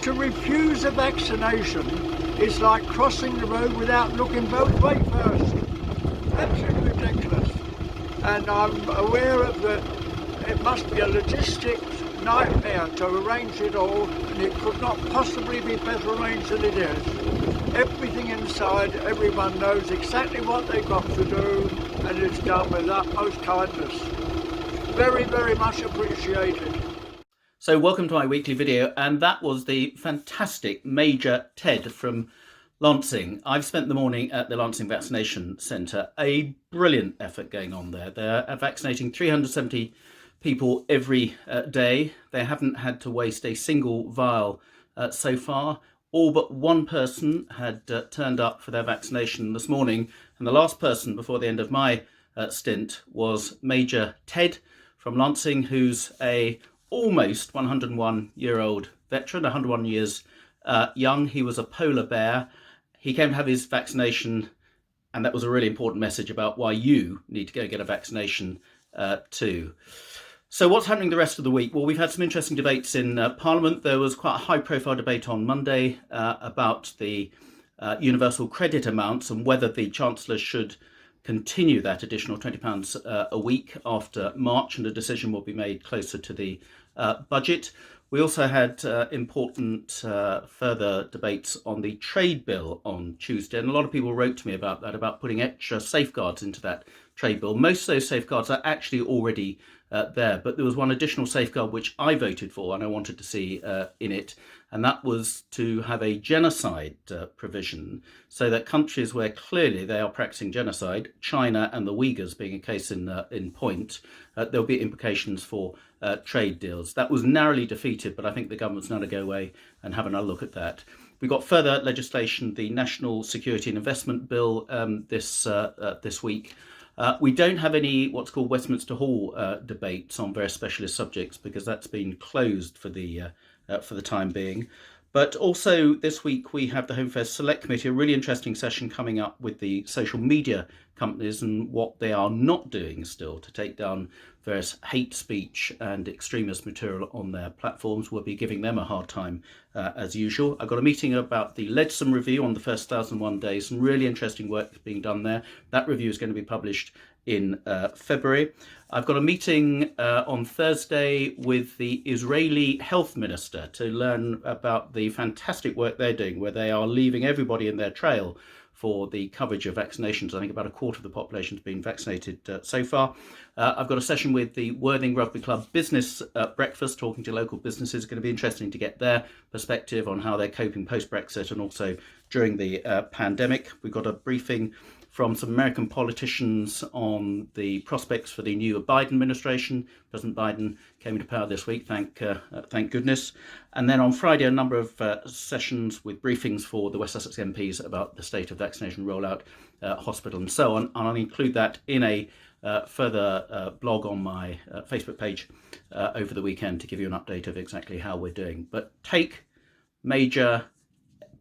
To refuse a vaccination is like crossing the road without looking both ways first. Absolutely ridiculous. And I'm aware of it must be a logistics nightmare to arrange it all, and it could not possibly be better arranged than it is. Everything inside, everyone knows exactly what they've got to do, and it's done with utmost kindness. Very, very much appreciated. So welcome to my weekly video, and that was the fantastic Major Ted from Lancing. I've spent the morning at the Lancing Vaccination Centre. A brilliant effort going on there. They're vaccinating 370 people every day. They haven't had to waste a single vial so far. All but one person had turned up for their vaccination this morning, and the last person before the end of my stint was Major Ted from Lancing, who's a almost 101-year-old veteran, 101 years young. He was a polar bear. He came to have his vaccination, and that was a really important message about why you need to go get a vaccination too. So what's happening the rest of the week? Well, we've had some interesting debates in Parliament. There was quite a high-profile debate on Monday about the universal credit amounts and whether the Chancellor should continue that additional £20 a week after March, and a decision will be made closer to the budget. We also had important further debates on the trade bill on Tuesday, and a lot of people wrote to me about that, about putting extra safeguards into that trade bill. Most of those safeguards are actually already there, but there was one additional safeguard which I voted for and I wanted to see in it, and that was to have a genocide provision, so that countries where clearly they are practicing genocide, China and the Uyghurs being a case in point, there'll be implications for trade deals. That was narrowly defeated, but I think the government's now to go away and have another look at that. We've got further legislation, the National Security and Investment Bill this week. We don't have any what's called Westminster Hall debates on various specialist subjects, because that's been closed for the time being. But also this week we have the Home Affairs Select Committee, a really interesting session coming up with the social media companies and what they are not doing still to take down various hate speech and extremist material on their platforms. We'll be giving them a hard time as usual. I've got a meeting about the Leadsom review on the first 1,001 days. Some really interesting work being done there. That review is going to be published in February. I've got a meeting on Thursday with the Israeli health minister to learn about the fantastic work they're doing, where they are leaving everybody in their trail for the coverage of vaccinations. I think about a quarter of the population has been vaccinated so far. I've got a session with the Worthing Rugby Club Business Breakfast, talking to local businesses. It's going to be interesting to get their perspective on how they're coping post-Brexit and also during the pandemic. We've got a briefing from some American politicians on the prospects for the new Biden administration. President Biden came into power this week, thank goodness. And then on Friday, a number of sessions with briefings for the West Sussex MPs about the state of vaccination rollout, hospital and so on. And I'll include that in a further blog on my Facebook page over the weekend to give you an update of exactly how we're doing. But take Major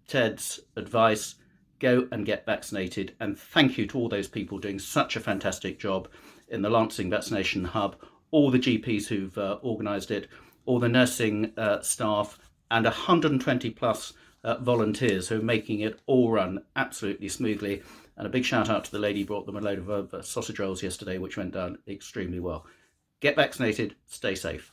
Ted's advice. Go and get vaccinated, and thank you to all those people doing such a fantastic job in the Lancing Vaccination Hub, all the GPs who've organised it, all the nursing staff, and 120 plus volunteers who are making it all run absolutely smoothly. And a big shout out to the lady who brought them a load of sausage rolls yesterday, which went down extremely well. Get vaccinated, stay safe.